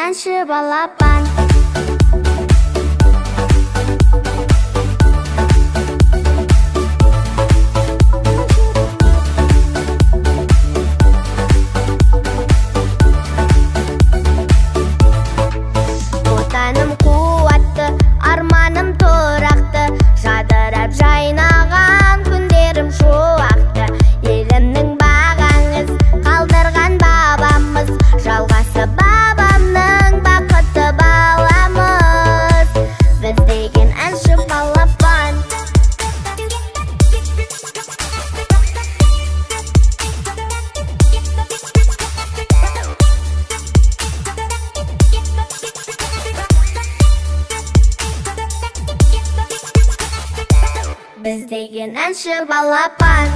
әнші балапан. Отаным қуатты, арманым тұрақты, жадырап жайнаған күндерім шуақты. Елімнің бағаңыз қалдырған бабамыз, жалғасы бабамның бақыты баламыз. Біз деген әнші балапан. Біз деген әнші балапан.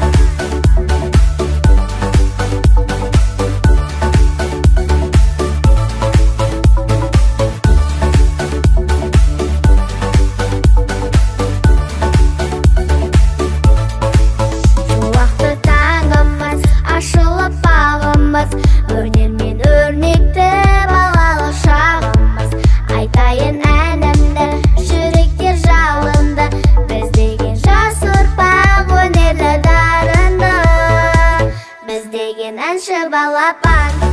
Шуақты таңымыз, ашылып бағымыз, өнермен өрнекті балалық шағымыз. Айтайын әнімді, жүректер жалынды, біз деген жас ұрпақ өнерлі дарынды. Біз деген әнші балапан.